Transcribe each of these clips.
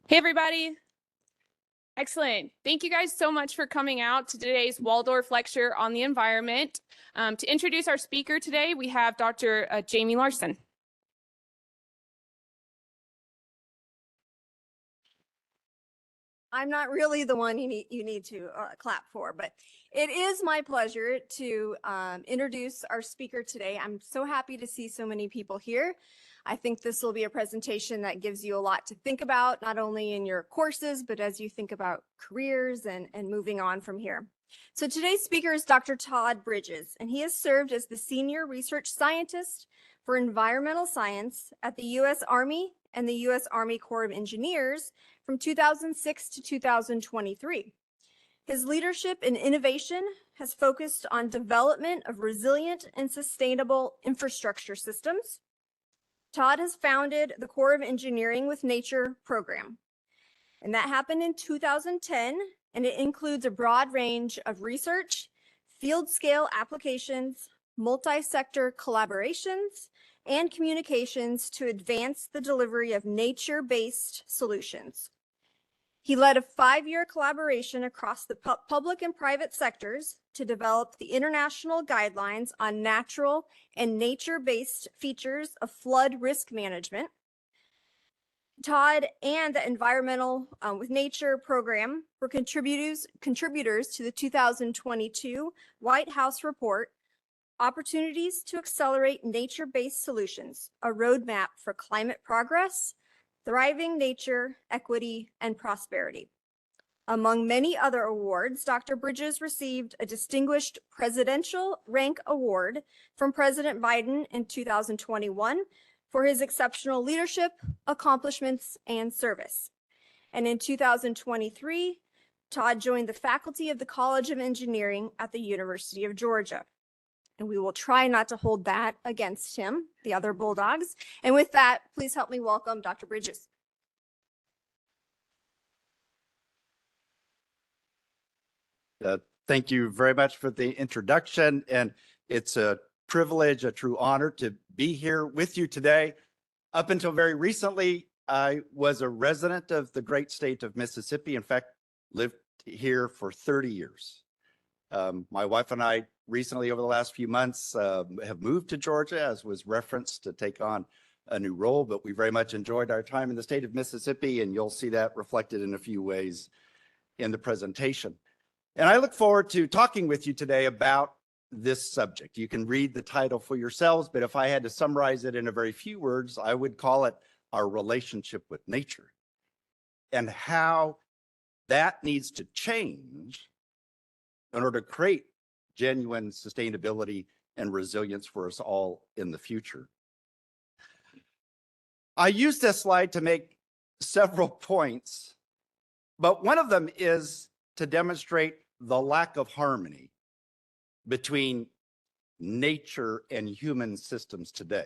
Hey, everybody. Excellent. Thank you guys so much for coming out to today's Waldorf lecture on the environment. To introduce our speaker today, we have Dr. Jamie Larson. I'm not really the one you need to clap for, but it is my pleasure to introduce our speaker today. I'm so happy to see so many people here. I think this will be a presentation that gives you a lot to think about, not only in your courses, but as you think about careers and moving on from here. So today's speaker is Dr. Todd Bridges, and he has served as the Senior Research Scientist for Environmental Science at the U.S. Army and the U.S. Army Corps of Engineers from 2006 to 2023. His leadership and innovation has focused on development of resilient and sustainable infrastructure systems. Todd has founded the Corps of Engineering with Nature program, and that happened in 2010, and it includes a broad range of research, field scale applications, multi-sector collaborations, and communications to advance the delivery of nature-based solutions. He led a 5-year collaboration across the public and private sectors to develop the international guidelines on natural and nature-based features of flood risk management. Todd and the Environmental with Nature program were contributors to the 2022 White House report, Opportunities to Accelerate Nature-Based Solutions, a roadmap for climate progress, thriving nature, equity, and prosperity. Among many other awards, Dr. Bridges received a Distinguished Presidential Rank Award from President Biden in 2021 for his exceptional leadership, accomplishments, and service. And in 2023, Todd joined the faculty of the College of Engineering at the University of Georgia. And we will try not to hold that against him, the other Bulldogs. And with that, please help me welcome Dr. Bridges. Thank you very much for the introduction. And it's a privilege, a true honor to be here with you today. Up until very recently, I was a resident of the great state of Mississippi. In fact, lived here for 30 years. My wife and I recently, over the last few months, have moved to Georgia, as was referenced, to take on a new role, but we very much enjoyed our time in the state of Mississippi, and you'll see that reflected in a few ways in the presentation. And I look forward to talking with you today about this subject. You can read the title for yourselves, but if I had to summarize it in a very few words, I would call it our relationship with nature and how that needs to change in order to create genuine sustainability and resilience for us all in the future. I use this slide to make several points, but one of them is to demonstrate the lack of harmony between nature and human systems today.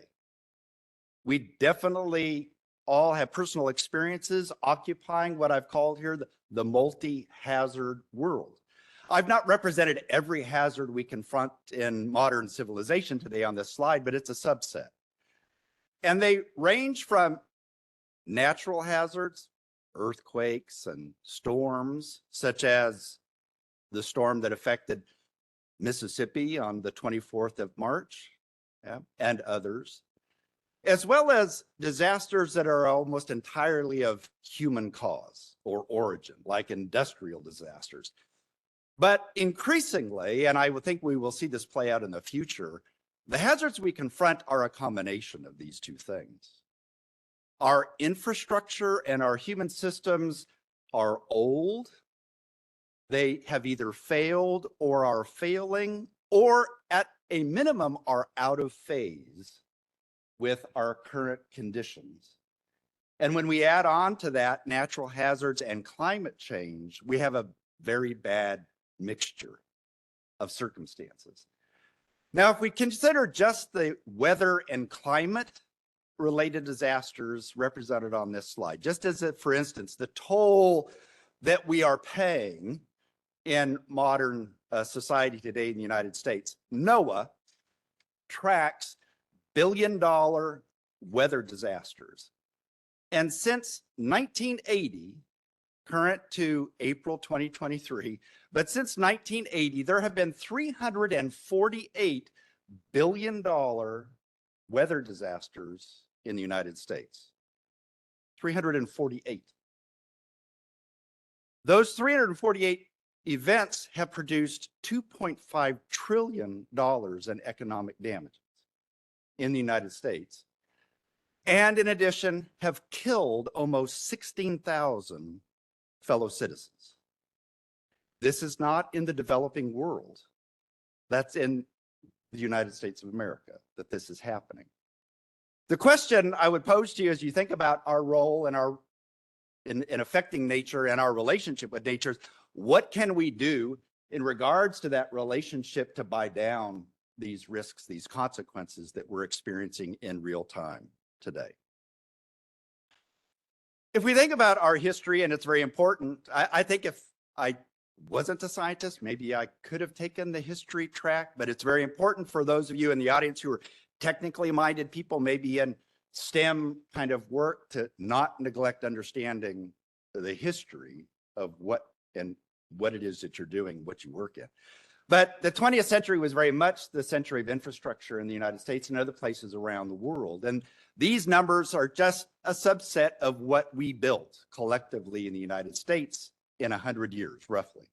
We definitely all have personal experiences occupying what I've called here the multi-hazard world. I've not represented every hazard we confront in modern civilization today on this slide, but it's a subset. And they range from natural hazards, earthquakes and storms, such as the storm that affected Mississippi on the 24th of March, and others, as well as disasters that are almost entirely of human cause or origin, like industrial disasters. But increasingly, and I would think we will see this play out in the future, the hazards we confront are a combination of these two things. Our infrastructure and our human systems are old. They have either failed or are failing, or at a minimum are out of phase with our current conditions. And when we add on to that natural hazards and climate change, we have a very bad mixture of circumstances. Now, if we consider just the weather and climate related disasters represented on this slide, just as for instance, the toll that we are paying in modern society today in the United States, NOAA tracks billion-dollar weather disasters. And since 1980, current to April 2023, but since 1980, there have been $348 billion weather disasters in the United States. 348. Those 348 events have produced $2.5 trillion in economic damages in the United States. And in addition, have killed almost 16,000 fellow citizens. This is not in the developing world. That's in the United States of America that this is happening. The question I would pose to you as you think about our role in affecting nature and our relationship with nature is, what can we do in regards to that relationship to buy down these risks, these consequences that we're experiencing in real time today? If we think about our history, and it's very important, I think if I wasn't a scientist, maybe I could have taken the history track, but it's very important for those of you in the audience who are technically minded people, maybe in STEM kind of work, to not neglect understanding the history of what it is that you're doing, what you work in. But the 20th century was very much the century of infrastructure in the United States and other places around the world. And these numbers are just a subset of what we built collectively in the United States in 100 years, roughly.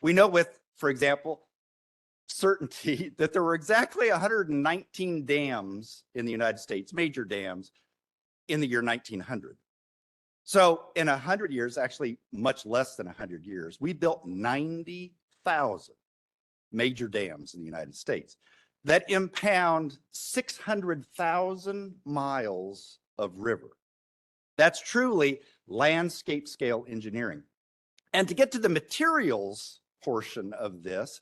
We know with, for example, certainty that there were exactly 119 dams in the United States, major dams, in the year 1900. So in 100 years, actually much less than 100 years, we built 90,000 major dams in the United States that impound 600,000 miles of river. That's truly landscape scale engineering. And to get to the materials portion of this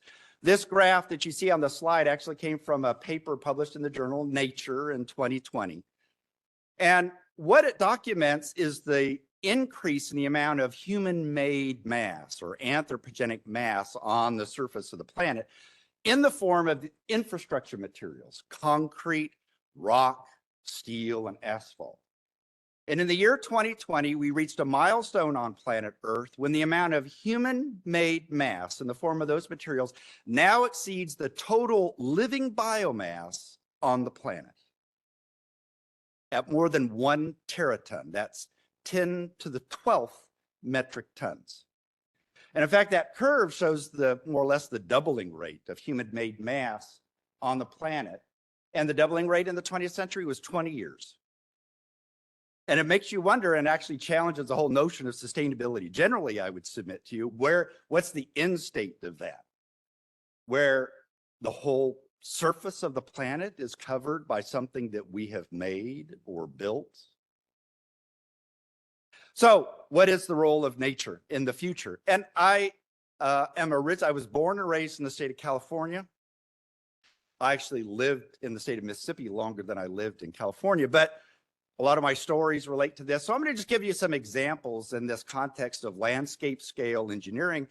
graph that you see on the slide actually came from a paper published in the journal Nature in 2020. And what it documents is the increase in the amount of human-made mass or anthropogenic mass on the surface of the planet in the form of infrastructure materials, concrete, rock, steel, and asphalt. And in the year 2020, we reached a milestone on planet Earth when the amount of human-made mass in the form of those materials now exceeds the total living biomass on the planet at more than 1 teraton. That's 10 to the 12th metric tons. And in fact, that curve shows more or less the doubling rate of human-made mass on the planet. And the doubling rate in the 20th century was 20 years. And it makes you wonder, and actually challenges the whole notion of sustainability. Generally, I would submit to you, what's the end state of that? Where the whole surface of the planet is covered by something that we have made or built? So what is the role of nature in the future? And I was born and raised in the state of California. I actually lived in the state of Mississippi longer than I lived in California, but a lot of my stories relate to this. So I'm going to just give you some examples in this context of landscape scale engineering,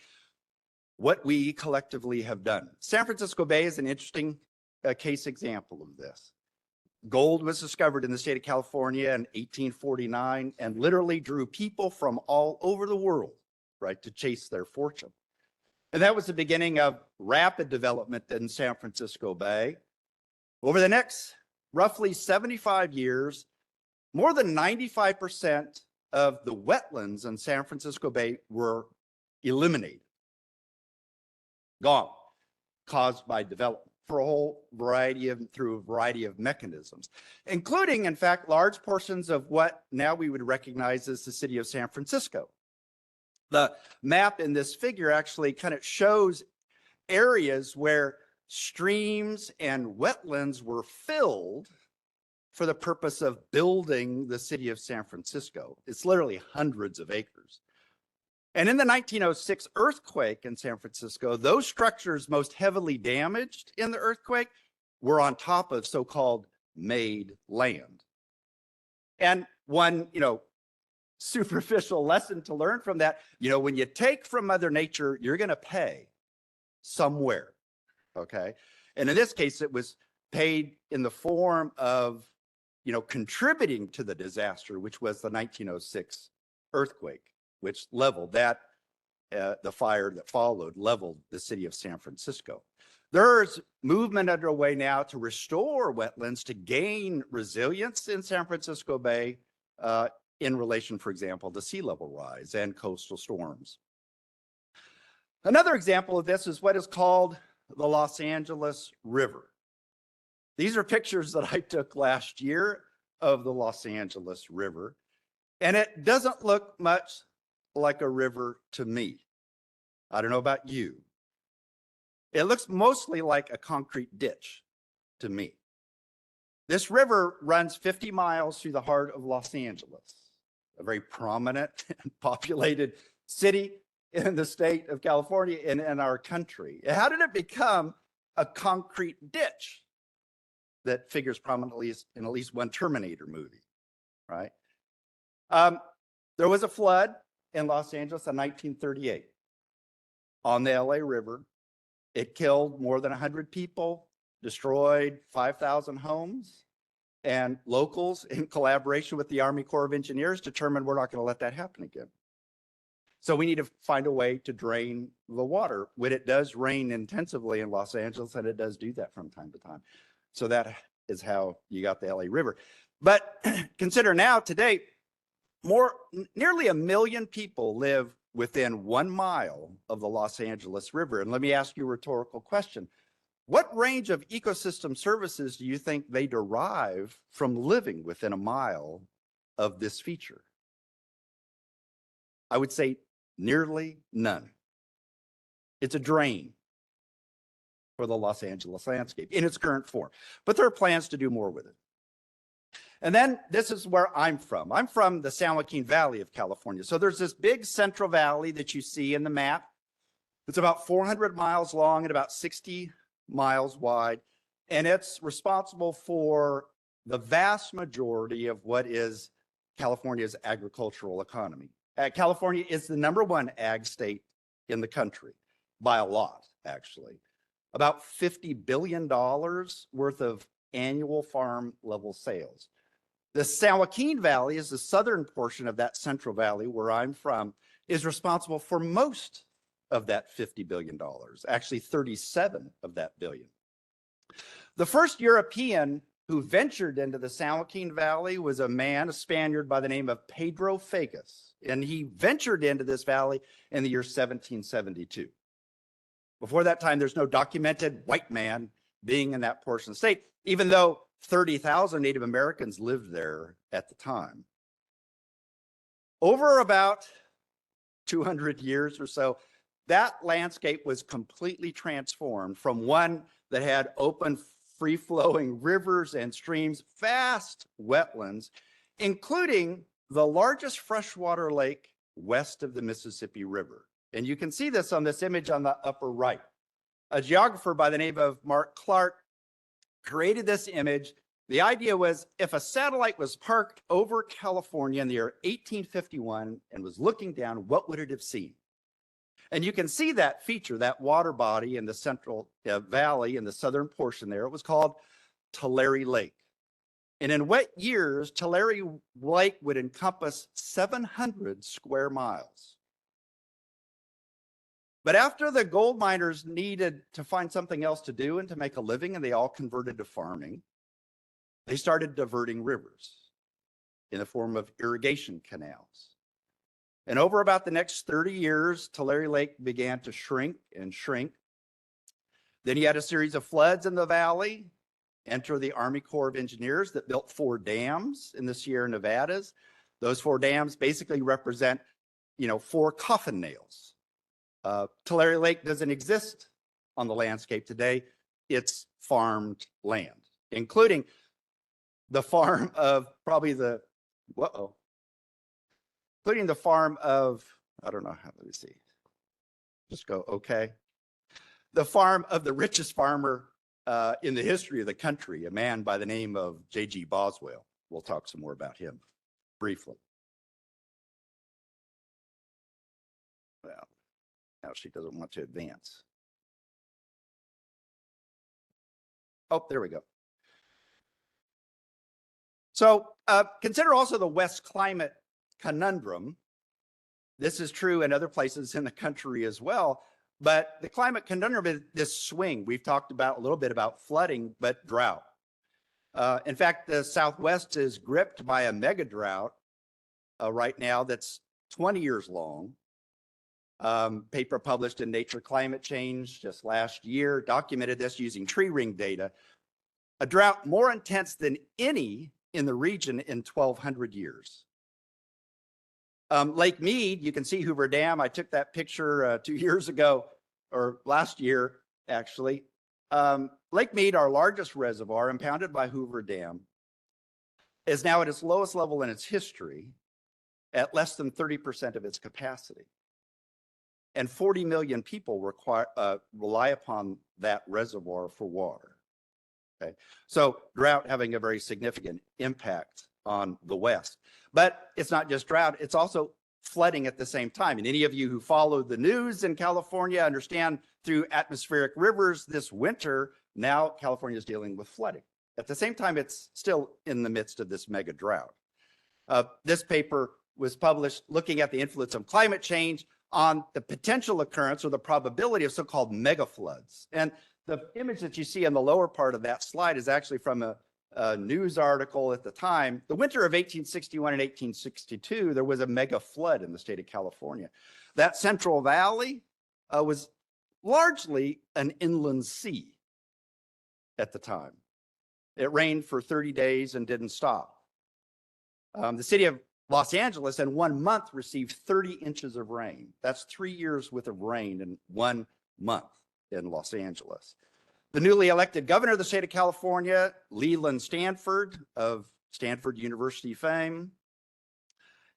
what we collectively have done. San Francisco Bay is an interesting case example of this. Gold was discovered in the state of California in 1849 and literally drew people from all over the world, right, to chase their fortune. And that was the beginning of rapid development in San Francisco Bay. Over the next roughly 75 years, more than 95% of the wetlands in San Francisco Bay were eliminated, gone, caused by development through a variety of mechanisms, including, in fact, large portions of what now we would recognize as the city of San Francisco. The map in this figure actually kind of shows areas where streams and wetlands were filled for the purpose of building the city of San Francisco. It's literally hundreds of acres. And in the 1906 earthquake in San Francisco, those structures most heavily damaged in the earthquake were on top of so-called made land. And one, superficial lesson to learn from that, when you take from Mother Nature, you're going to pay somewhere, okay? And in this case, it was paid in the form of contributing to the disaster, which was the 1906 earthquake, which leveled that, the fire that followed leveled the city of San Francisco. There's movement underway now to restore wetlands to gain resilience in San Francisco Bay in relation, for example, to sea level rise and coastal storms. Another example of this is what is called the Los Angeles River. These are pictures that I took last year of the Los Angeles River, and it doesn't look much like a river to me. I don't know about you. It looks mostly like a concrete ditch to me. This river runs 50 miles through the heart of Los Angeles, a very prominent and populated city in the state of California and in our country. How did it become a concrete ditch that figures prominently in at least one Terminator movie, right? There was a flood in Los Angeles in 1938 on the LA River. It killed more than 100 people, destroyed 5,000 homes, and locals, in collaboration with the Army Corps of Engineers, determined we're not going to let that happen again. So we need to find a way to drain the water when it does rain intensively in Los Angeles, and it does do that from time to time. So that is how you got the LA River. But consider now, today, nearly 1 million people live within 1 mile of the Los Angeles River. And let me ask you a rhetorical question. What range of ecosystem services do you think they derive from living within 1 mile of this feature? I would say nearly none. It's a drain for the Los Angeles landscape in its current form, but there are plans to do more with it. And then this is where I'm from. I'm from the San Joaquin Valley of California. So there's this big central valley that you see in the map. It's about 400 miles long and about 60 miles wide, and it's responsible for the vast majority of what is California's agricultural economy. California is the #1 ag state in the country by a lot, actually. About $50 billion worth of annual farm level sales. The San Joaquin Valley is the southern portion of that central valley where I'm from, is responsible for most of that $50 billion, actually 37 of that billion. The first European who ventured into the San Joaquin Valley was a Spaniard by the name of Pedro Fages, and he ventured into this valley in the year 1772. Before that time, there's no documented white man being in that portion of the state, even though 30,000 Native Americans lived there at the time. Over about 200 years or so, that landscape was completely transformed from one that had open, free-flowing rivers and streams, vast wetlands, including the largest freshwater lake west of the Mississippi River. And you can see this on this image on the upper right. A geographer by the name of Mark Clark created this image. The idea was if a satellite was parked over California in the year 1851 and was looking down, what would it have seen? And you can see that feature, that water body in the central valley in the southern portion there. It was called Tulare Lake. And in wet years, Tulare Lake would encompass 700 square miles. But after the gold miners needed to find something else to do and to make a living, and they all converted to farming, they started diverting rivers in the form of irrigation canals. And over about the next 30 years, Tulare Lake began to shrink and shrink. Then you had a series of floods in the valley. Enter the Army Corps of Engineers that built 4 dams in the Sierra Nevadas. Those 4 dams basically represent, 4 coffin nails. Tulare Lake doesn't exist on the landscape today. It's farmed land, including the farm of including the farm of, I don't know how, let me see. Just go, okay. The farm of the richest farmer in the history of the country, a man by the name of J.G. Boswell. We'll talk some more about him briefly. Well, now she doesn't want to advance. Oh, there we go. So consider also the West climate conundrum. This is true in other places in the country as well. But the climate conundrum is this swing. We've talked about a little bit about flooding, but drought. In fact, the Southwest is gripped by a mega drought right now that's 20 years long. Paper published in Nature Climate Change just last year documented this using tree ring data. A drought more intense than any in the region in 1,200 years. Lake Mead, you can see Hoover Dam. I took that picture 2 years ago, or last year, actually. Lake Mead, our largest reservoir, impounded by Hoover Dam, is now at its lowest level in its history at less than 30% of its capacity. And 40 million people rely upon that reservoir for water. Okay, so drought having a very significant impact on the West. But it's not just drought, it's also flooding at the same time. And any of you who follow the news in California understand through atmospheric rivers this winter, now California is dealing with flooding. At the same time, it's still in the midst of this mega drought. This paper was published looking at the influence of climate change on the potential occurrence or the probability of so-called mega floods. And the image that you see on the lower part of that slide is actually from a news article at the time. The winter of 1861 and 1862, there was a mega flood in the state of California. That Central Valley was largely an inland sea at the time. It rained for 30 days and didn't stop. The city of Los Angeles in 1 month received 30 inches of rain. That's 3 years worth of rain in 1 month in Los Angeles. The newly elected governor of the state of California, Leland Stanford of Stanford University fame,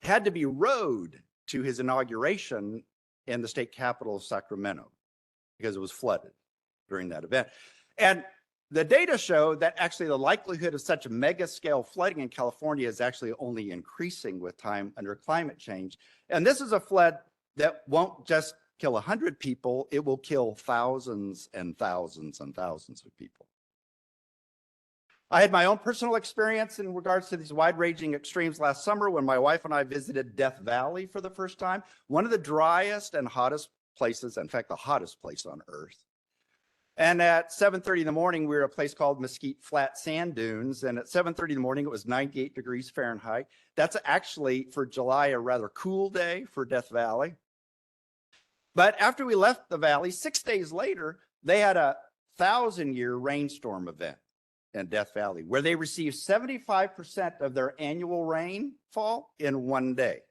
had to be rowed to his inauguration in the state capital of Sacramento because it was flooded during that event. And the data show that actually the likelihood of such a mega scale flooding in California is actually only increasing with time under climate change. And this is a flood that won't just kill 100 people, it will kill thousands and thousands and thousands of people. I had my own personal experience in regards to these wide-ranging extremes last summer when my wife and I visited Death Valley for the first time, one of the driest and hottest places, in fact, the hottest place on Earth. And at 7:30 in the morning, we were at a place called Mesquite Flat Sand Dunes. And at 7:30 in the morning, it was 98 degrees Fahrenheit. That's actually, for July, a rather cool day for Death Valley. But after we left the valley, 6 days later, they had a 1,000-year rainstorm event in Death Valley, where they received 75% of their annual rainfall in 1 day,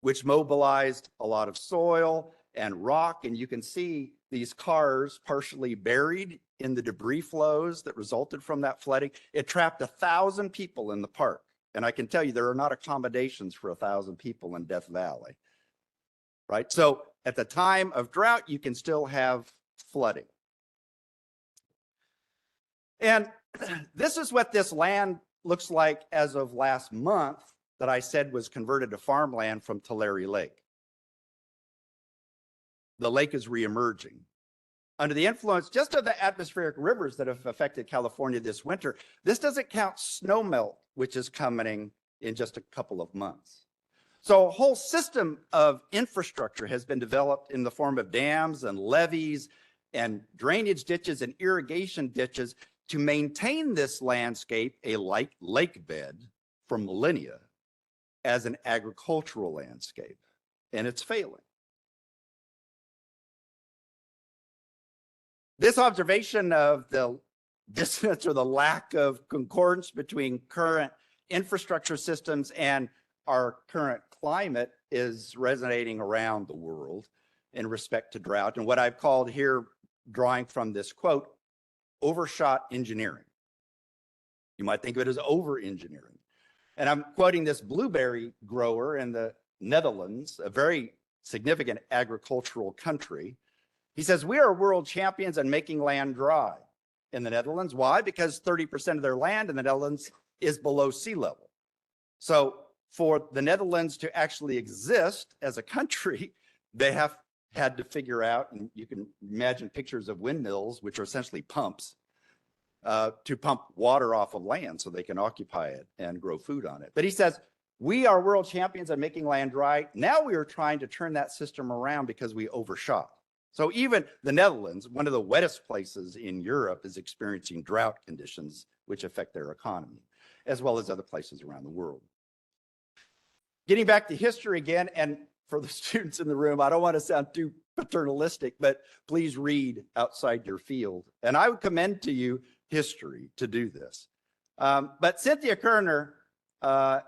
which mobilized a lot of soil and rock. And you can see these cars partially buried in the debris flows that resulted from that flooding. It trapped 1,000 people in the park. And I can tell you there are not accommodations for 1,000 people in Death Valley, right? So at the time of drought, you can still have flooding. And this is what this land looks like as of last month that I said was converted to farmland from Tulare Lake. The lake is reemerging. Under the influence just of the atmospheric rivers that have affected California this winter, this doesn't count snowmelt, which is coming in just a couple of months. So a whole system of infrastructure has been developed in the form of dams and levees and drainage ditches and irrigation ditches to maintain this landscape, a lake bed for millennia, as an agricultural landscape, and it's failing. This observation of the dissonance or the lack of concordance between current infrastructure systems and our current climate is resonating around the world in respect to drought. And what I've called here, drawing from this quote, overshot engineering. You might think of it as over-engineering. And I'm quoting this blueberry grower in the Netherlands, a very significant agricultural country. He says, "We are world champions in making land dry in the Netherlands." Why? Because 30% of their land in the Netherlands is below sea level. So for the Netherlands to actually exist as a country, they have had to figure out, and you can imagine pictures of windmills, which are essentially pumps, to pump water off of land so they can occupy it and grow food on it. But he says, we are world champions at making land dry. Now we are trying to turn that system around because we overshot. So even the Netherlands, one of the wettest places in Europe, is experiencing drought conditions which affect their economy, as well as other places around the world. Getting back to history again, and for the students in the room, I don't want to sound too paternalistic, but please read outside your field. And I would commend to you history to do this. But Cynthia Kerner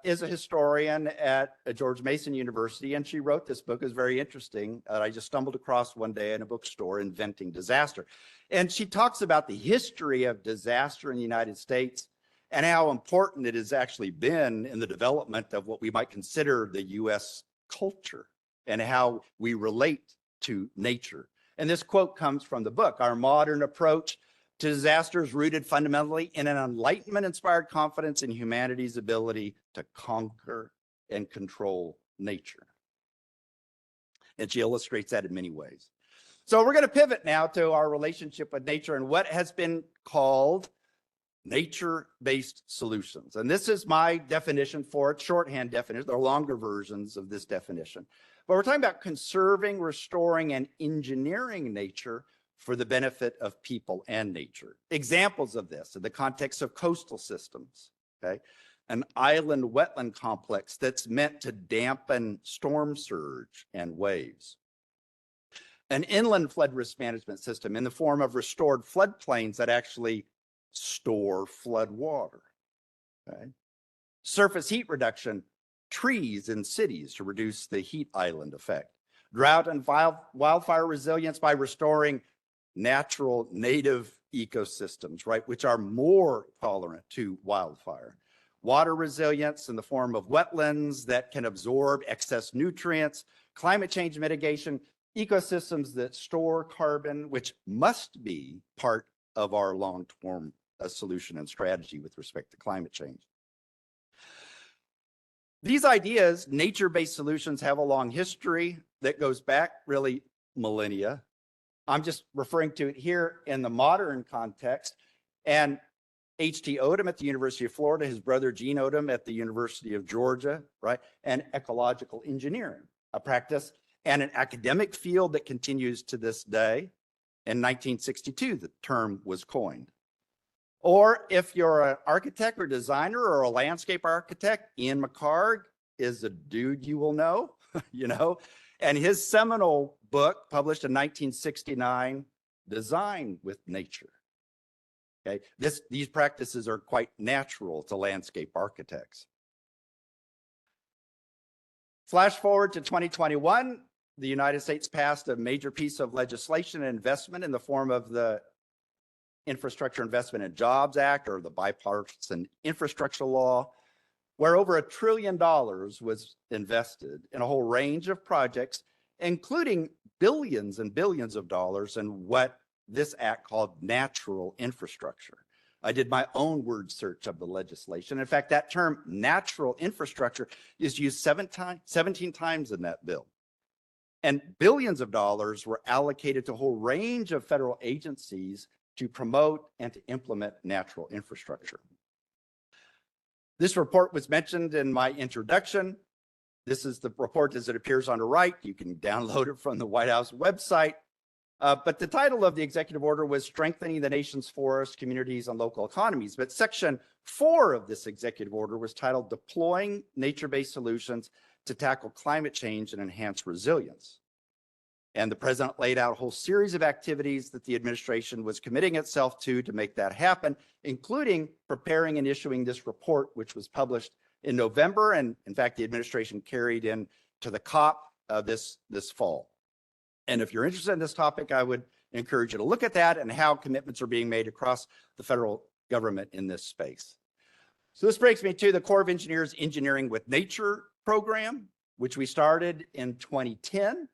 is a historian at George Mason University, and she wrote this book. It's very interesting. I just stumbled across one day in a bookstore, Inventing Disaster. And she talks about the history of disaster in the United States and how important it has actually been in the development of what we might consider the U.S. culture and how we relate to nature. And this quote comes from the book. Our modern approach to disaster is rooted fundamentally in an Enlightenment-inspired confidence in humanity's ability to conquer and control nature. And she illustrates that in many ways. So we're going to pivot now to our relationship with nature and what has been called nature-based solutions. And this is my definition for it, shorthand definition. There are longer versions of this definition. But we're talking about conserving, restoring, and engineering nature for the benefit of people and nature. Examples of this in the context of coastal systems, okay? An island wetland complex that's meant to dampen storm surge and waves. An inland flood risk management system in the form of restored floodplains that actually store flood water, okay? Surface heat reduction, trees in cities to reduce the heat island effect. Drought and wildfire resilience by restoring natural native ecosystems, right, which are more tolerant to wildfire. Water resilience in the form of wetlands that can absorb excess nutrients, climate change mitigation, ecosystems that store carbon, which must be part of our long-term solution and strategy with respect to climate change. These ideas, nature-based solutions, have a long history that goes back really millennia. I'm just referring to it here in the modern context. And H.T. Odum at the University of Florida, his brother Gene Odum at the University of Georgia, right? And ecological engineering, a practice and an academic field that continues to this day. In 1962, the term was coined. Or if you're an architect or designer or a landscape architect, Ian McHarg is a dude you will know, you know, and his seminal book published in 1969, Design with Nature. Okay, these practices are quite natural to landscape architects. Flash forward to 2021, the United States passed a major piece of legislation and investment in the form of the Infrastructure Investment and Jobs Act, or the Bipartisan Infrastructure Law, where over $1 trillion was invested in a whole range of projects, including billions and billions of dollars in what this act called natural infrastructure. I did my own word search of the legislation. In fact, that term natural infrastructure is used 17 times in that bill. And billions of dollars were allocated to a whole range of federal agencies to promote and to implement natural infrastructure. This report was mentioned in my introduction. This is the report as it appears on the right. You can download it from the White House website. But the title of the executive order was Strengthening the Nation's Forests, Communities, and Local Economies. But section 4 of this executive order was titled Deploying Nature-Based Solutions to Tackle Climate Change and Enhance Resilience. And the president laid out a whole series of activities that the administration was committing itself to make that happen, including preparing and issuing this report, which was published in November. And in fact, the administration carried in to the COP this fall. And if you're interested in this topic, I would encourage you to look at that and how commitments are being made across the federal government in this space. So this brings me to the Corps of Engineers Engineering with Nature program, which we started in 2010.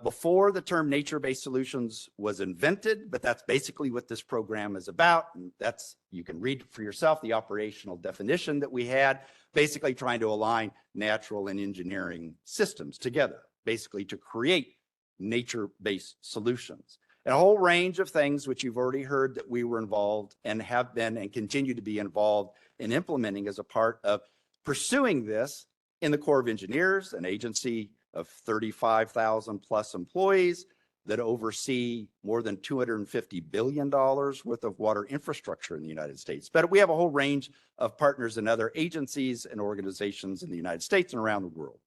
Before the term nature-based solutions was invented, but that's basically what this program is about. And that's, you can read for yourself the operational definition that we had, basically trying to align natural and engineering systems together, basically to create nature-based solutions. And a whole range of things which you've already heard that we were involved and have been and continue to be involved in implementing as a part of pursuing this in the Corps of Engineers, an agency of 35,000 plus employees that oversee more than $250 billion worth of water infrastructure in the United States. But we have a whole range of partners in other agencies and organizations in the United States and around the world.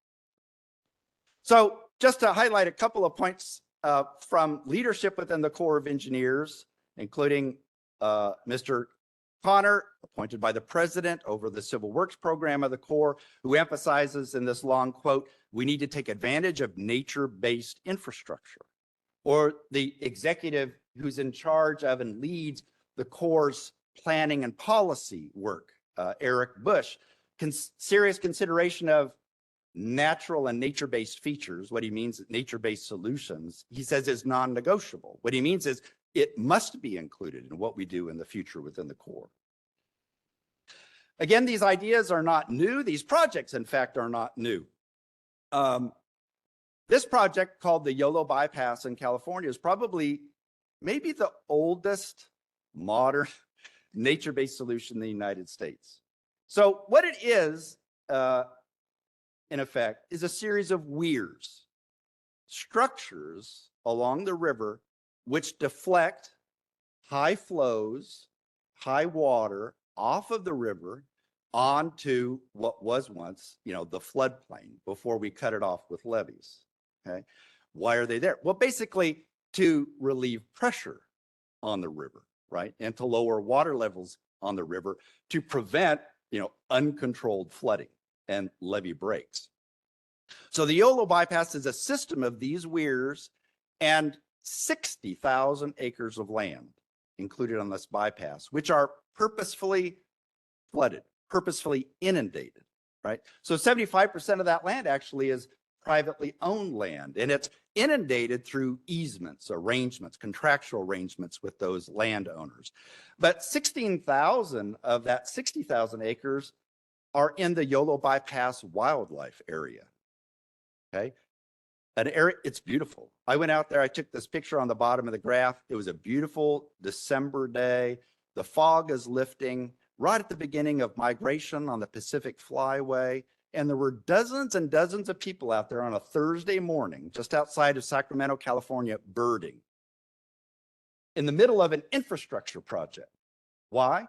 So just to highlight a couple of points from leadership within the Corps of Engineers, including Mr. Connor, appointed by the president over the Civil Works program of the Corps, who emphasizes in this long quote, we need to take advantage of nature-based infrastructure. Or the executive who's in charge of and leads the Corps' planning and policy work, Eric Bush, serious consideration of natural and nature-based features. What he means, nature-based solutions, he says is non-negotiable. What he means is it must be included in what we do in the future within the Corps. Again, these ideas are not new. These projects, in fact, are not new. This project called the Yolo Bypass in California is probably maybe the oldest modern nature-based solution in the United States. So what it is, in effect, is a series of weirs, structures along the river which deflect high flows, high water off of the river onto what was once, the floodplain before we cut it off with levees. Okay, why are they there? Well, basically to relieve pressure on the river, right, and to lower water levels on the river to prevent, uncontrolled flooding and levee breaks. So the Yolo Bypass is a system of these weirs and 60,000 acres of land included on this bypass, which are purposefully flooded, purposefully inundated, right? So 75% of that land actually is privately owned land, and it's inundated through easements, arrangements, contractual arrangements with those landowners. But 16,000 of that 60,000 acres are in the Yolo Bypass wildlife area. Okay, an area, it's beautiful. I went out there, I took this picture on the bottom of the graph. It was a beautiful December day. The fog is lifting right at the beginning of migration on the Pacific Flyway. And there were dozens and dozens of people out there on a Thursday morning, just outside of Sacramento, California, birding in the middle of an infrastructure project. Why?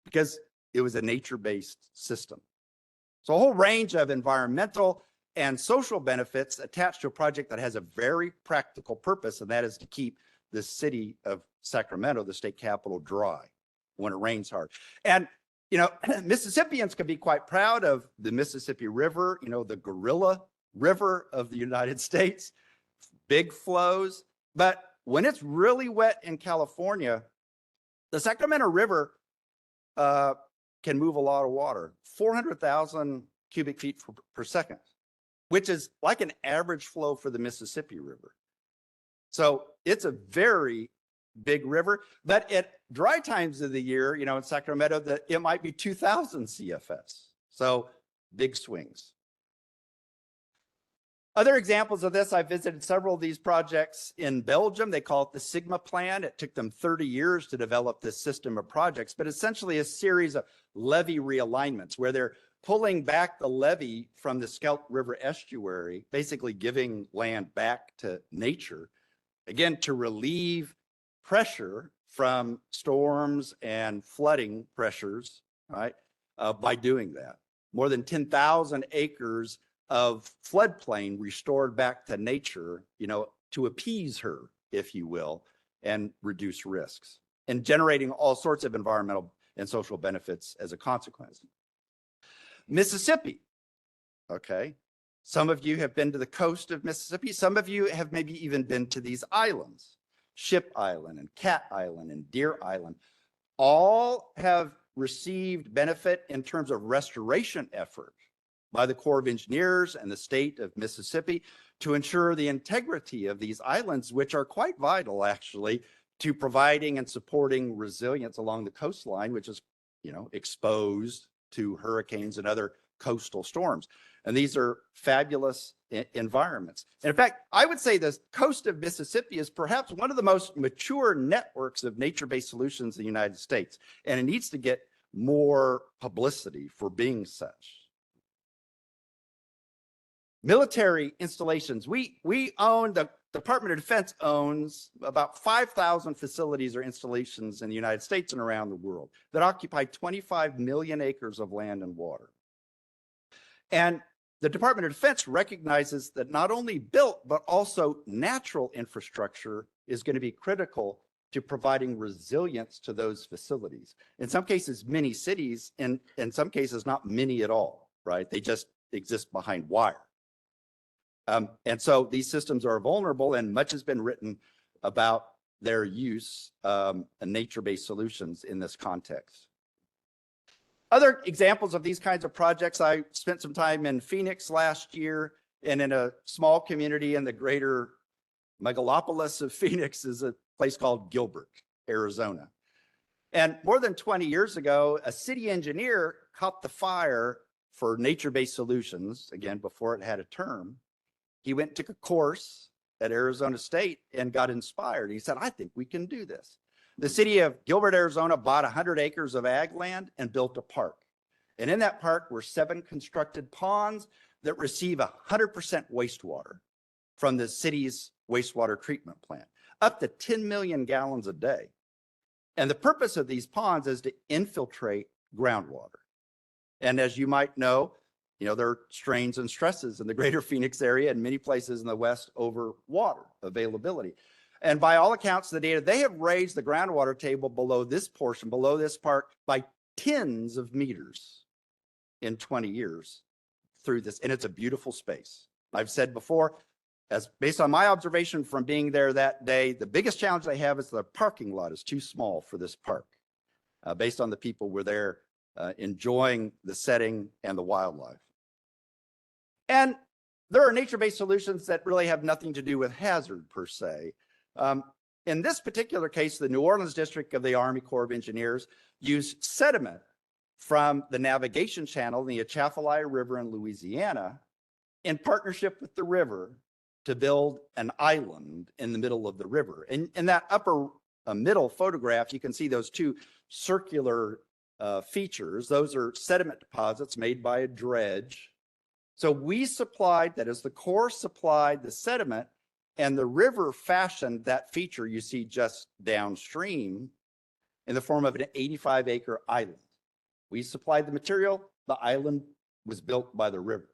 Because it was a nature-based system. So a whole range of environmental and social benefits attached to a project that has a very practical purpose, and that is to keep the city of Sacramento, the state capital, dry when it rains hard. And Mississippians can be quite proud of the Mississippi River, the Gorilla River of the United States, big flows. But when it's really wet in California, the Sacramento River can move a lot of water, 400,000 cubic feet per second, which is like an average flow for the Mississippi River. So it's a very big river, but at dry times of the year, in Sacramento, it might be 2,000 CFS. So big swings. Other examples of this, I visited several of these projects in Belgium. They call it the Sigma Plan. It took them 30 years to develop this system of projects, but essentially a series of levee realignments where they're pulling back the levee from the Scheldt River estuary, basically giving land back to nature, again, to relieve pressure from storms and flooding pressures, right, by doing that. More than 10,000 acres of floodplain restored back to nature, to appease her, if you will, and reduce risks, and generating all sorts of environmental and social benefits as a consequence. Mississippi, okay. Some of you have been to the coast of Mississippi. Some of you have maybe even been to these islands. Ship Island and Cat Island and Deer Island, all have received benefit in terms of restoration effort by the Corps of Engineers and the state of Mississippi to ensure the integrity of these islands, which are quite vital actually to providing and supporting resilience along the coastline, which is, exposed to hurricanes and other coastal storms. And these are fabulous environments. And in fact, I would say the coast of Mississippi is perhaps one of the most mature networks of nature-based solutions in the United States. And it needs to get more publicity for being such. Military installations. We own, the Department of Defense owns about 5,000 facilities or installations in the United States and around the world that occupy 25 million acres of land and water. And the Department of Defense recognizes that not only built, but also natural infrastructure is going to be critical to providing resilience to those facilities. In some cases, many cities, and in some cases, not many at all, right? They just exist behind wire. And so these systems are vulnerable, and much has been written about their use and nature-based solutions in this context. Other examples of these kinds of projects, I spent some time in Phoenix last year, and in a small community in the greater megalopolis of Phoenix is a place called Gilbert, Arizona. And more than 20 years ago, a city engineer caught the fire for nature-based solutions, again, before it had a term. He went and took a course at Arizona State and got inspired. He said, I think we can do this. The city of Gilbert, Arizona bought 100 acres of ag land and built a park. And in that park were 7 constructed ponds that receive 100% wastewater from the city's wastewater treatment plant, up to 10 million gallons a day. And the purpose of these ponds is to infiltrate groundwater. And as you might know, there are strains and stresses in the greater Phoenix area and many places in the West over water availability. And by all accounts, the data, they have raised the groundwater table below this portion, below this park, by tens of meters in 20 years through this. And it's a beautiful space. I've said before, as based on my observation from being there that day, the biggest challenge they have is the parking lot is too small for this park, based on the people who were there enjoying the setting and the wildlife. And there are nature-based solutions that really have nothing to do with hazard per se. In this particular case, the New Orleans district of the Army Corps of Engineers used sediment from the navigation channel in the Atchafalaya River in Louisiana in partnership with the river to build an island in the middle of the river. And in that upper middle photograph, you can see those 2 circular features. Those are sediment deposits made by a dredge. So we supplied, that is, the Corps supplied the sediment, and the river fashioned that feature you see just downstream in the form of an 85-acre island. We supplied the material, the island was built by the river,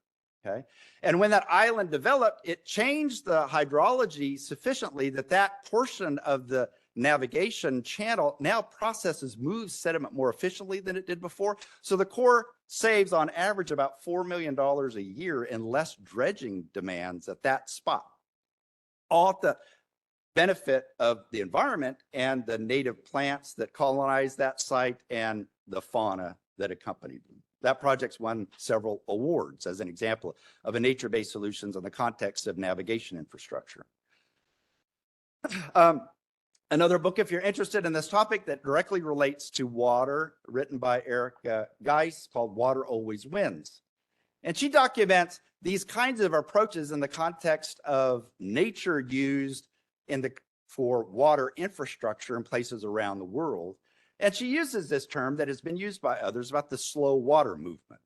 okay? And when that island developed, it changed the hydrology sufficiently that that portion of the navigation channel now processes, moves sediment more efficiently than it did before. So the Corps saves on average about $4 million a year in less dredging demands at that spot. All at the benefit of the environment and the native plants that colonize that site and the fauna that accompanied them. That project's won several awards as an example of a nature-based solutions in the context of navigation infrastructure. Another book, if you're interested in this topic, that directly relates to water, written by Erica Geis, called Water Always Wins. And she documents these kinds of approaches in the context of nature used for water infrastructure in places around the world. And she uses this term that has been used by others about the slow water movement.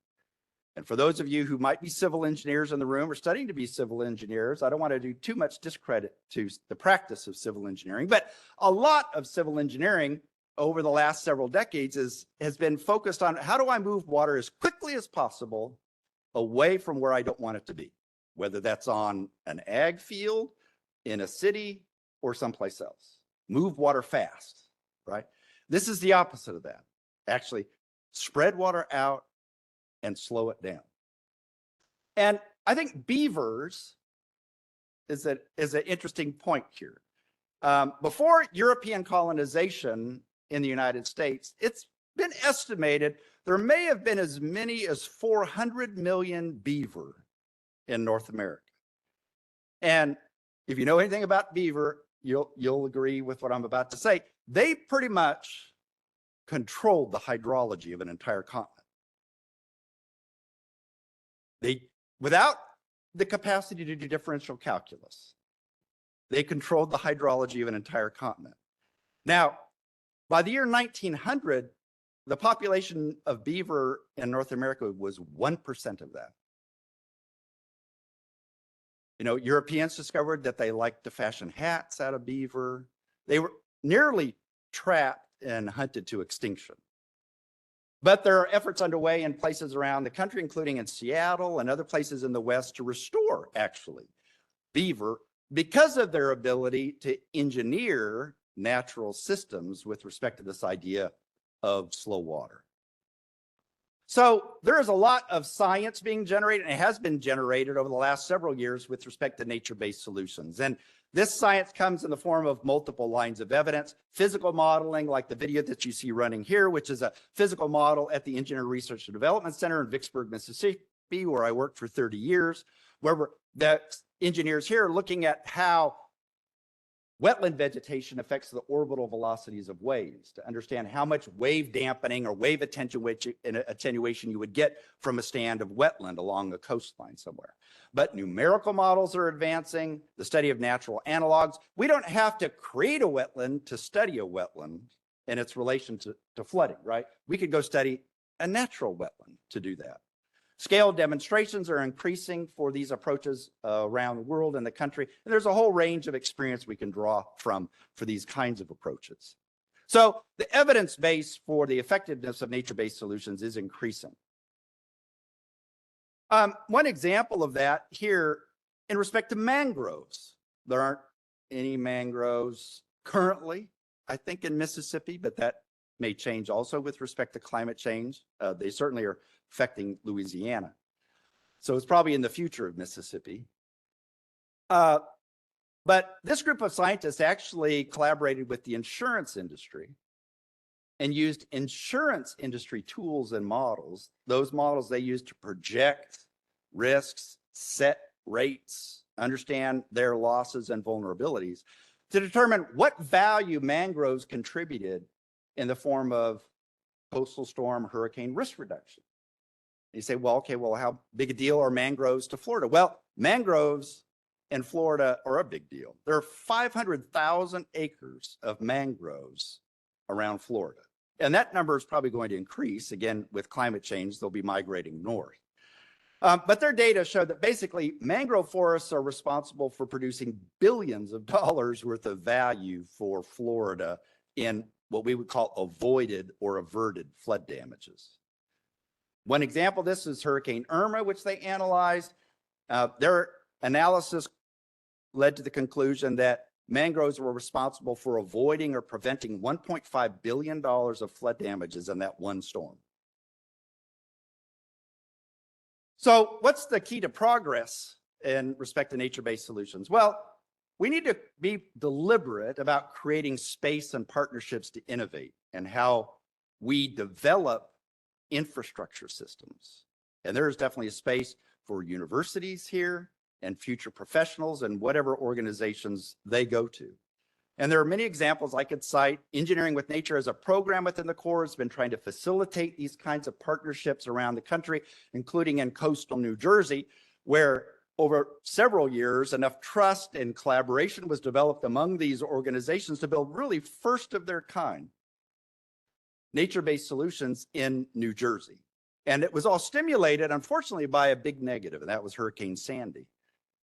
And for those of you who might be civil engineers in the room or studying to be civil engineers, I don't want to do too much discredit to the practice of civil engineering, but a lot of civil engineering over the last several decades has been focused on how do I move water as quickly as possible away from where I don't want it to be, whether that's on an ag field, in a city, or someplace else. Move water fast, right? This is the opposite of that. Actually, spread water out and slow it down. And I think beavers is an interesting point here. Before European colonization in the United States, it's been estimated there may have been as many as 400 million beaver in North America. And if you know anything about beaver, you'll agree with what I'm about to say. They pretty much controlled the hydrology of an entire continent. Without the capacity to do differential calculus, they controlled the hydrology of an entire continent. Now, by the year 1900, the population of beaver in North America was 1% of that. You know, Europeans discovered that they liked to fashion hats out of beaver. They were nearly trapped and hunted to extinction. But there are efforts underway in places around the country, including in Seattle and other places in the West, to restore, actually, beaver because of their ability to engineer natural systems with respect to this idea of slow water. So there is a lot of science being generated, and it has been generated over the last several years with respect to nature-based solutions. And this science comes in the form of multiple lines of evidence, physical modeling, like the video that you see running here, which is a physical model at the Engineering Research and Development Center in Vicksburg, Mississippi, where I worked for 30 years, where the engineers here are looking at how wetland vegetation affects the orbital velocities of waves to understand how much wave dampening or wave attenuation you would get from a stand of wetland along a coastline somewhere. But numerical models are advancing, the study of natural analogs. We don't have to create a wetland to study a wetland and its relation to flooding, right? We could go study a natural wetland to do that. Scale demonstrations are increasing for these approaches around the world and the country. And there's a whole range of experience we can draw from for these kinds of approaches. So the evidence base for the effectiveness of nature-based solutions is increasing. One example of that here in respect to mangroves. There aren't any mangroves currently, I think, in Mississippi, but that may change also with respect to climate change. They certainly are affecting Louisiana. So it's probably in the future of Mississippi. But this group of scientists actually collaborated with the insurance industry and used insurance industry tools and models. Those models they used to project risks, set rates, understand their losses and vulnerabilities to determine what value mangroves contributed in the form of coastal storm hurricane risk reduction. You say, well, okay, well, how big a deal are mangroves to Florida? Well, mangroves in Florida are a big deal. There are 500,000 acres of mangroves around Florida. And that number is probably going to increase. Again, with climate change, they'll be migrating north. But their data show that basically mangrove forests are responsible for producing billions of dollars worth of value for Florida in what we would call avoided or averted flood damages. One example of this is Hurricane Irma, which they analyzed. Their analysis led to the conclusion that mangroves were responsible for avoiding or preventing $1.5 billion of flood damages in that one storm. So what's the key to progress in respect to nature-based solutions? Well, we need to be deliberate about creating space and partnerships to innovate and how we develop infrastructure systems. And there is definitely a space for universities here and future professionals and whatever organizations they go to. And there are many examples I could cite. Engineering with Nature as a program within the Corps has been trying to facilitate these kinds of partnerships around the country, including in coastal New Jersey, where over several years, enough trust and collaboration was developed among these organizations to build really first of their kind nature-based solutions in New Jersey. And it was all stimulated, unfortunately, by a big negative, and that was Hurricane Sandy.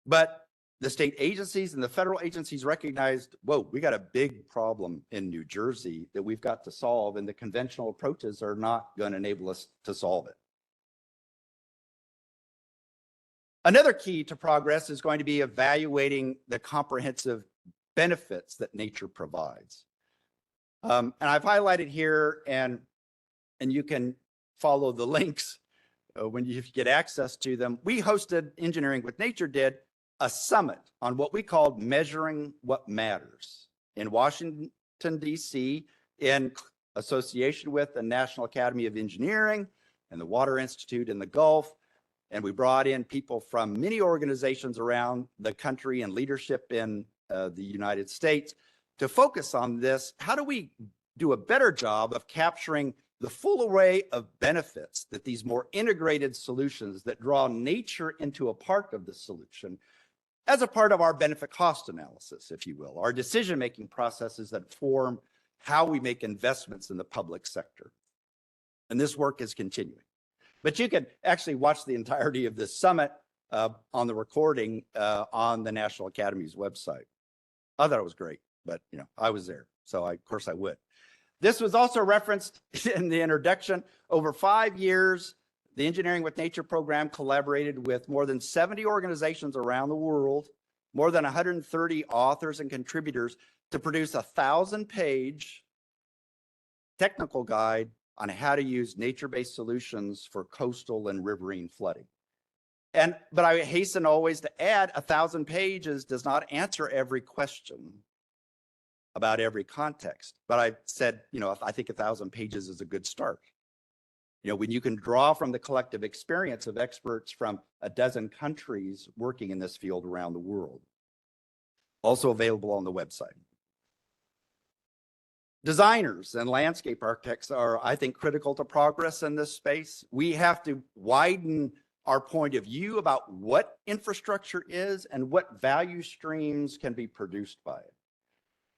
But the state agencies and the federal agencies recognized, whoa, we got a big problem in New Jersey that we've got to solve, and the conventional approaches are not going to enable us to solve it. Another key to progress is going to be evaluating the comprehensive benefits that nature provides. And I've highlighted here, and you can follow the links when you get access to them. We hosted, Engineering with Nature did, a summit on what we called Measuring What Matters in Washington, D.C., in association with the National Academy of Engineering and the Water Institute in the Gulf. And we brought in people from many organizations around the country and leadership in the United States to focus on this. How do we do a better job of capturing the full array of benefits that these more integrated solutions that draw nature into a part of the solution as a part of our benefit cost analysis, if you will, our decision-making processes that form how we make investments in the public sector. And this work is continuing. But you can actually watch the entirety of this summit on the recording on the National Academy's website. I thought it was great, but I was there, so of course I would. This was also referenced in the introduction. Over 5 years, the Engineering with Nature program collaborated with more than 70 organizations around the world, more than 130 authors and contributors to produce a 1,000-page technical guide on how to use nature-based solutions for coastal and riverine flooding. But I hasten always to add, 1,000 pages does not answer every question about every context. But I said, I think 1,000 pages is a good start. When you can draw from the collective experience of experts from a dozen countries working in this field around the world. Also available on the website. Designers and landscape architects are, I think, critical to progress in this space. We have to widen our point of view about what infrastructure is and what value streams can be produced by it.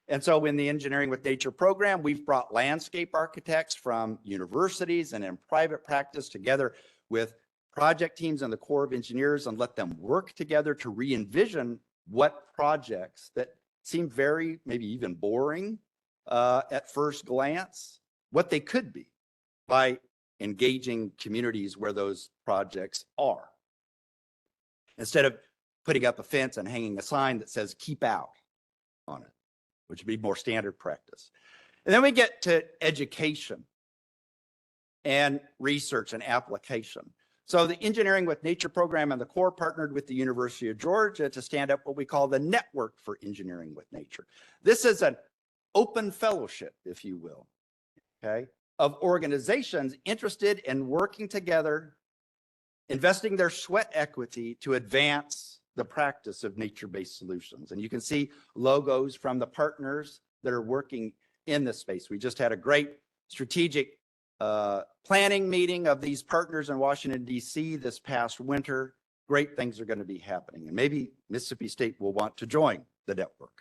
And so in the Engineering with Nature program, we've brought landscape architects from universities and in private practice together with project teams and the Corps of Engineers and let them work together to re-envision what projects that seem very, maybe even boring at first glance, what they could be by engaging communities where those projects are. Instead of putting up a fence and hanging a sign that says keep out on it, which would be more standard practice. And then we get to education and research and application. So the Engineering with Nature program and the Corps partnered with the University of Georgia to stand up what we call the Network for Engineering with Nature. This is an open fellowship, if you will, okay, of organizations interested in working together, investing their sweat equity to advance the practice of nature-based solutions. And you can see logos from the partners that are working in this space. We just had a great strategic planning meeting of these partners in Washington, D.C. this past winter. Great things are going to be happening. And maybe Mississippi State will want to join the network.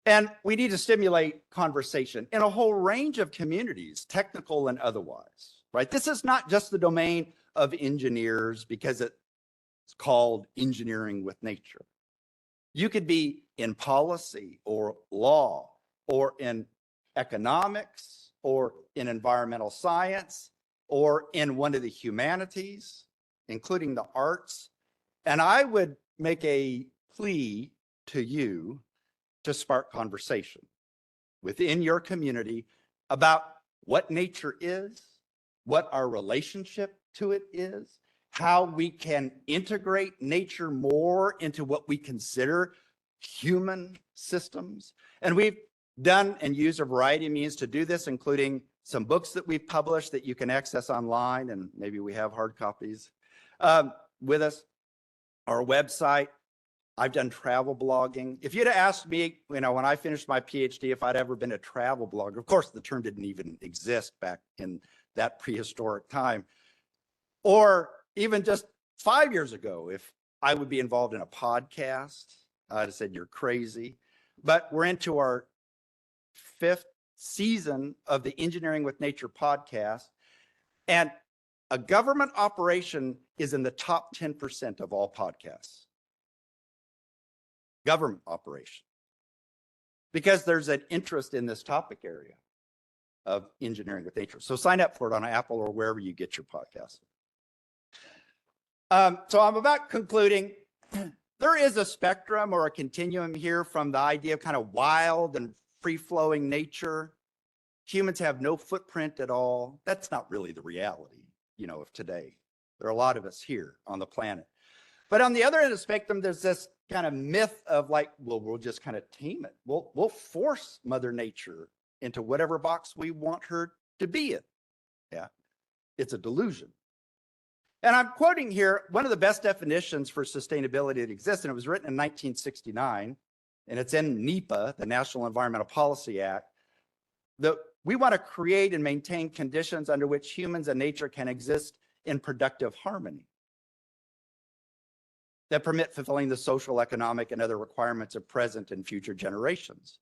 And we need to stimulate conversation in a whole range of communities, technical and otherwise, right? This is not just the domain of engineers because it's called Engineering with Nature. You could be in policy or law or in economics or in environmental science or in one of the humanities, including the arts. And I would make a plea to you to spark conversation within your community about what nature is, what our relationship to it is, how we can integrate nature more into what we consider human systems. And we've done and used a variety of means to do this, including some books that we've published that you can access online, and maybe we have hard copies with us, our website. I've done travel blogging. If you'd have asked me, when I finished my PhD, if I'd ever been a travel blogger, of course, the term didn't even exist back in that prehistoric time. Or even just 5 years ago, if I would be involved in a podcast, I'd have said, you're crazy. But we're into our 5th season of the Engineering with Nature podcast. And a government operation is in the top 10% of all podcasts. Government operation, because there's an interest in this topic area of engineering with nature. So sign up for it on Apple or wherever you get your podcasts. So I'm about concluding. There is a spectrum or a continuum here from the idea of kind of wild and free-flowing nature. Humans have no footprint at all. That's not really the reality, of today. There are a lot of us here on the planet. But on the other end of the spectrum, there's this kind of myth of like, well, we'll just kind of tame it. We'll force Mother Nature into whatever box we want her to be in. Yeah, it's a delusion. And I'm quoting here one of the best definitions for sustainability that exists, and it was written in 1969, and it's in NEPA, the National Environmental Policy Act. The We want to create and maintain conditions under which humans and nature can exist in productive harmony that permit fulfilling the social, economic, and other requirements of present and future generations.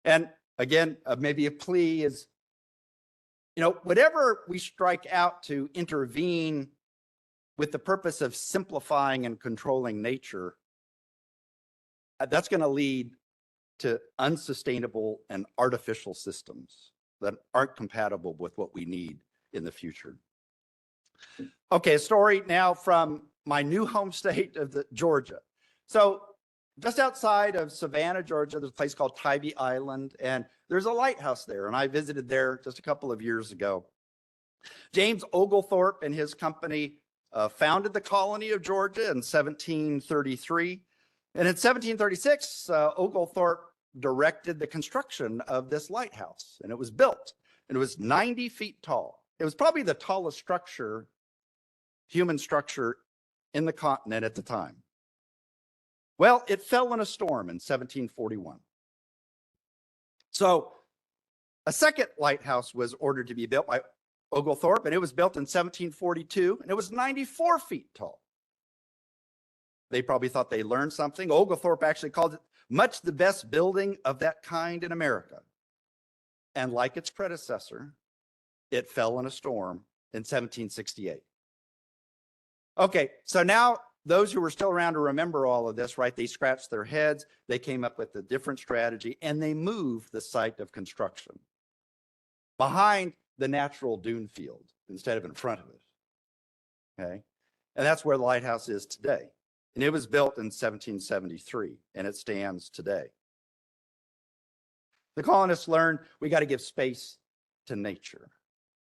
And again, maybe a plea is, whatever we strike out to intervene with the purpose of simplifying and controlling nature, that's going to lead to unsustainable and artificial systems that aren't compatible with what we need in the future. Okay, a story now from my new home state of Georgia. So just outside of Savannah, Georgia, there's a place called Tybee Island, and there's a lighthouse there, and I visited there just a couple of years ago. James Oglethorpe and his company founded the colony of Georgia in 1733. And in 1736, Oglethorpe directed the construction of this lighthouse, and it was built, and it was 90 feet tall. It was probably the tallest human structure in the continent at the time. Well, it fell in a storm in 1741. So a second lighthouse was ordered to be built by Oglethorpe, and it was built in 1742, and it was 94 feet tall. They probably thought they learned something. Oglethorpe actually called it much the best building of that kind in America. And like its predecessor, it fell in a storm in 1768. Okay, so now those who were still around to remember all of this, right, they scratched their heads, they came up with a different strategy, and they moved the site of construction behind the natural dune field instead of in front of it. Okay, and that's where the lighthouse is today. And it was built in 1773, and it stands today. The colonists learned we got to give space to nature,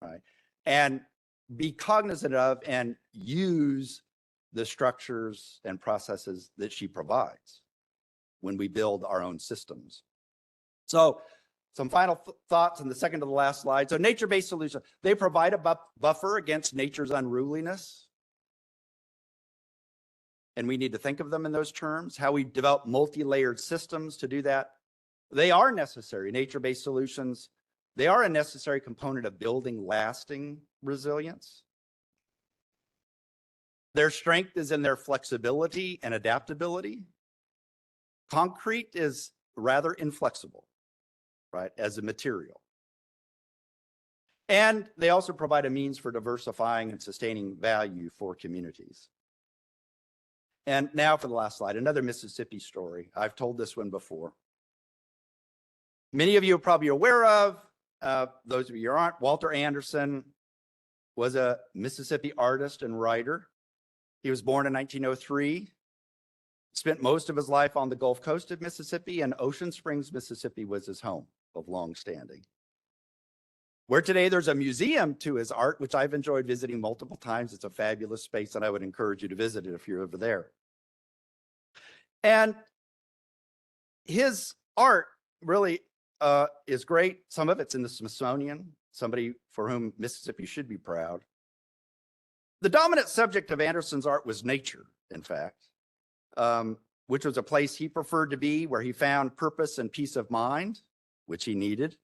right? And be cognizant of and use the structures and processes that she provides when we build our own systems. So some final thoughts on the second to the last slide. So nature-based solutions, they provide a buffer against nature's unruliness. And we need to think of them in those terms, how we develop multi-layered systems to do that. They are necessary, nature-based solutions. They are a necessary component of building lasting resilience. Their strength is in their flexibility and adaptability. Concrete is rather inflexible, right, as a material. And they also provide a means for diversifying and sustaining value for communities. And now for the last slide, another Mississippi story. I've told this one before. Many of you are probably aware of, those of you who aren't, Walter Anderson was a Mississippi artist and writer. He was born in 1903, spent most of his life on the Gulf Coast of Mississippi, and Ocean Springs, Mississippi was his home of long standing. Where today there's a museum to his art, which I've enjoyed visiting multiple times. It's a fabulous space, and I would encourage you to visit it if you're over there. And his art really is great. Some of it's in the Smithsonian, somebody for whom Mississippi should be proud. The dominant subject of Anderson's art was nature, in fact, which was a place he preferred to be, where he found purpose and peace of mind, which he needed.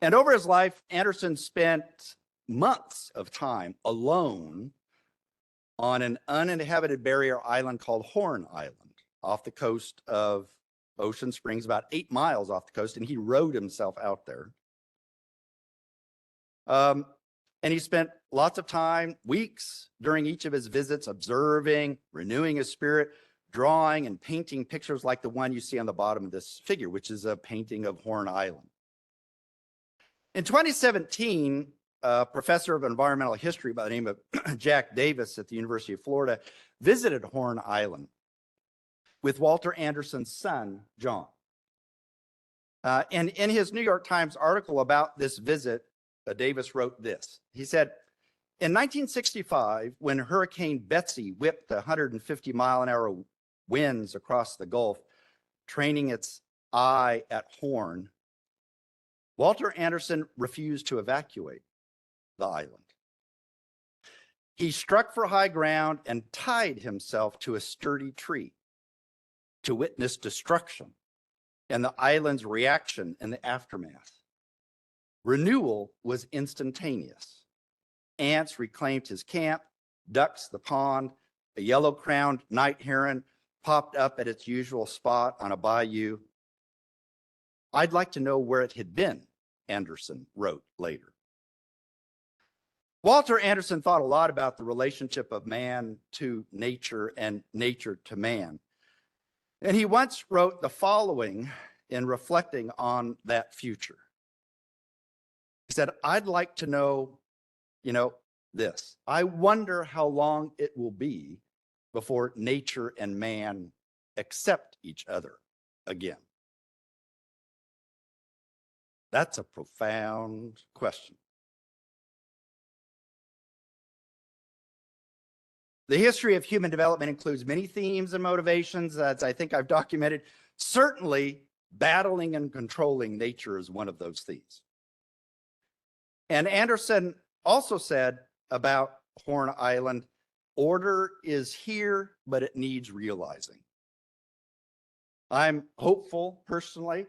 And over his life, Anderson spent months of time alone on an uninhabited barrier island called Horn Island off the coast of Ocean Springs, about 8 miles off the coast, and he rowed himself out there. And he spent lots of time, weeks during each of his visits, observing, renewing his spirit, drawing and painting pictures like the one you see on the bottom of this figure, which is a painting of Horn Island. In 2017, a professor of environmental history by the name of Jack Davis at the University of Florida visited Horn Island with Walter Anderson's son, John. And in his New York Times article about this visit, Davis wrote this. He said, in 1965, when Hurricane Betsy whipped 150-mile-an-hour winds across the Gulf, training its eye at Horn, Walter Anderson refused to evacuate the island. He struck for high ground and tied himself to a sturdy tree to witness destruction and the island's reaction in the aftermath. Renewal was instantaneous. Ants reclaimed his camp, ducks the pond, a yellow-crowned night heron popped up at its usual spot on a bayou. I'd like to know where it had been, Anderson wrote later. Walter Anderson thought a lot about the relationship of man to nature and nature to man. And he once wrote the following in reflecting on that future. He said, I'd like to know, this. I wonder how long it will be before nature and man accept each other again. That's a profound question. The history of human development includes many themes and motivations, as I think I've documented. Certainly, battling and controlling nature is one of those themes. And Anderson also said about Horn Island, order is here, but it needs realizing. I'm hopeful personally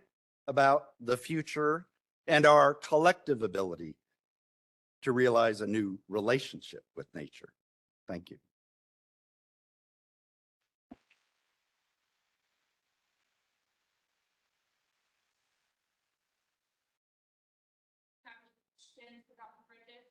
about the future and our collective ability to realize a new relationship with nature. Thank you. For Dr. Bridges.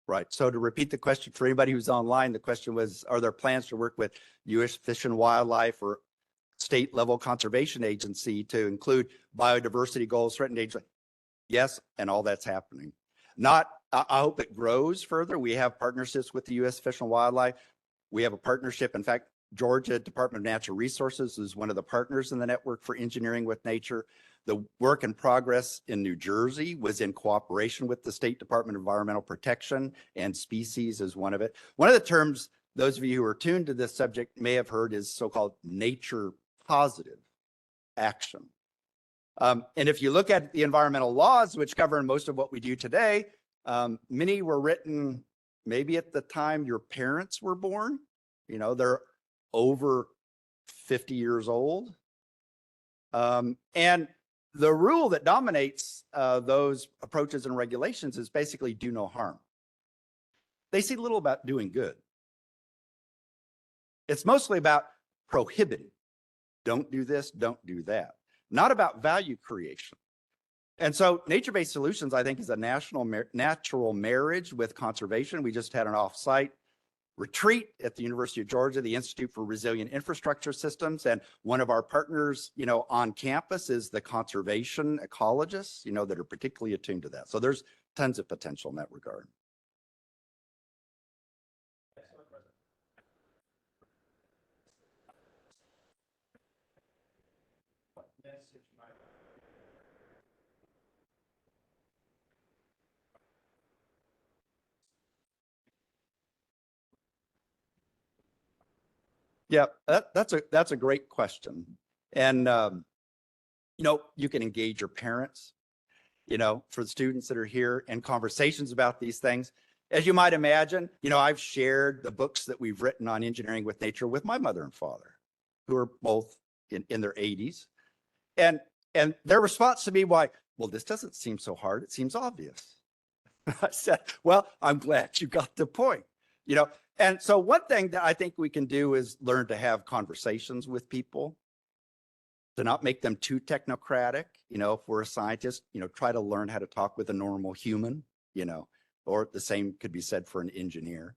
Right. So to repeat the question for anybody who's online, the question was, are there plans to work with U.S. Fish and Wildlife or state level conservation agency to include biodiversity goals, threatened age? Yes, and all that's happening. I hope it grows further. We have partnerships with the U.S. Fish and Wildlife. We have a partnership. In fact, Georgia Department of Natural Resources is one of the partners in the Network for Engineering with Nature. The work in progress in New Jersey was in cooperation with the State Department of Environmental Protection, and species is one of it. One of the terms those of you who are tuned to this subject may have heard is so-called nature positive action. And if you look at the environmental laws, which govern most of what we do today, many were written maybe at the time your parents were born. They're over 50 years old. And the rule that dominates those approaches and regulations is basically do no harm. They say little about doing good. It's mostly about prohibiting. Don't do this, don't do that. Not about value creation. And so nature-based solutions, I think, is a natural marriage with conservation. We just had an off-site retreat at the University of Georgia, the Institute for Resilient Infrastructure Systems. And one of our partners, on campus is the conservation ecologists, that are particularly attuned to that. So there's tons of potential in that regard. Yeah, that's a great question. And, you can engage your parents, for the students that are here in conversations about these things. As you might imagine, I've shared the books that we've written on engineering with nature with my mother and father, who are both in their 80s. And their response to me, well, this doesn't seem so hard. It seems obvious. I said, well, I'm glad you got the point, And so one thing that I think we can do is learn to have conversations with people, to not make them too technocratic. If we're a scientist, try to learn how to talk with a normal human, or the same could be said for an engineer.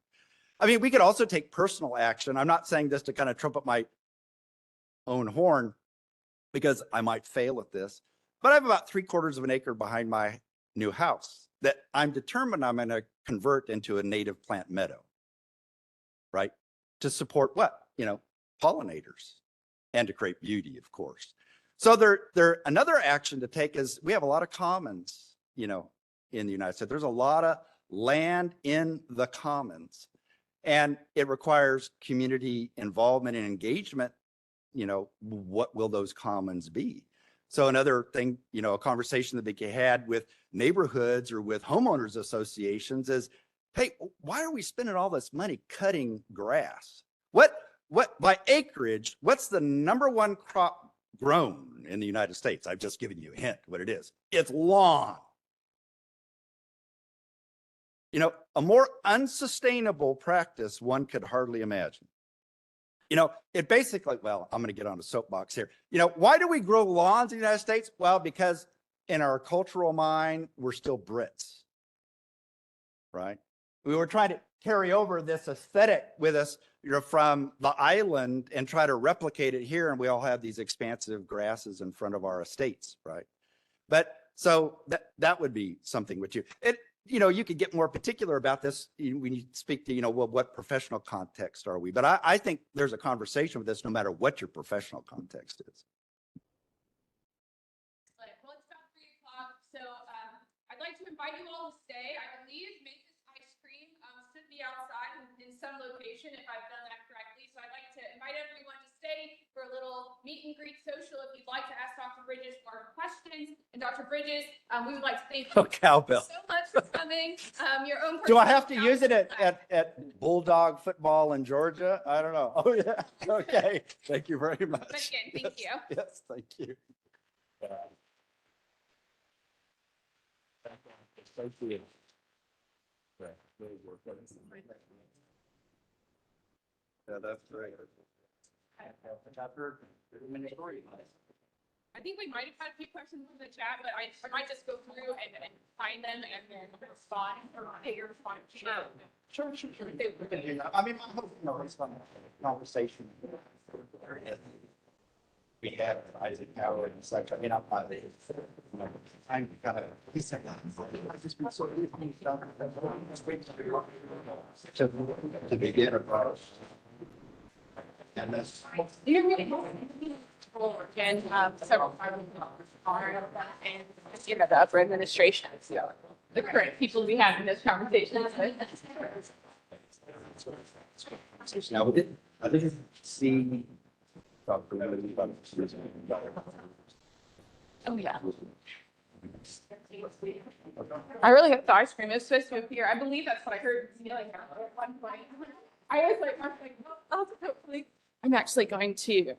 I mean, we could also take personal action. I'm not saying this to kind of trump up my own horn, because I might fail at this, but I have about 3/4 of an acre behind my new house that I'm determined I'm going to convert into a native plant meadow, right? To support what? Pollinators, and to create beauty, of course. So another action to take is we have a lot of commons, in the United States. There's a lot of land in the commons, and it requires community involvement and engagement. What will those commons be? So another thing, you know, a conversation that they had with neighborhoods or with homeowners associations is, hey, why are we spending all this money cutting grass? What by acreage, what's the number one crop grown in the United States? I've just given you a hint what it is. It's lawn. You know, a more unsustainable practice one could hardly imagine. You know, it basically, well, I'm going to get on a soapbox here. You know, why do we grow lawns in the United States? Well, because in our cultural mind, we're still Brits, right? We were trying to carry over this aesthetic with us, you know, from the island and try to replicate it here. And we all have these expansive grasses in front of our estates, right? But so that would be something which you know, you could get more particular about this when you speak to, you know, well, what professional context are we? But I think there's a conversation with this no matter what your professional context is. Well, it's about 3 o'clock, so I'd like to invite you all to stay. I believe Macy's Ice Cream should be outside in some location if I've done that correctly. So I'd like to invite everyone to stay for a little meet and greet social if you'd like to ask Dr. Bridges more questions. And Dr. Bridges, we would like to thank you Cowbell. so much for coming. Your own Do I have to personal use it cowbell. at Bulldog football in Georgia? I don't know. Oh, yeah. Okay. Thank you very much. But again, thank you. Yes, thank you. Thank you. Yeah, that's great. I think we might have had a few questions in the chat, but I might just go through and find them and then respond or take your response. Sure. I mean, my hope, you know, is from conversation we had with Isaac Howard and such. I mean, I'm not, you know, I'm kind of, he said, I've just been so to begin about. And that's. You're really and several and you know the upper administration. So the current people we have in this conversation. Now, I didn't see. Oh yeah. I really hope the ice cream is supposed to appear. I believe that's what I heard yelling at one point. I was like, oh, hopefully. I'm actually going to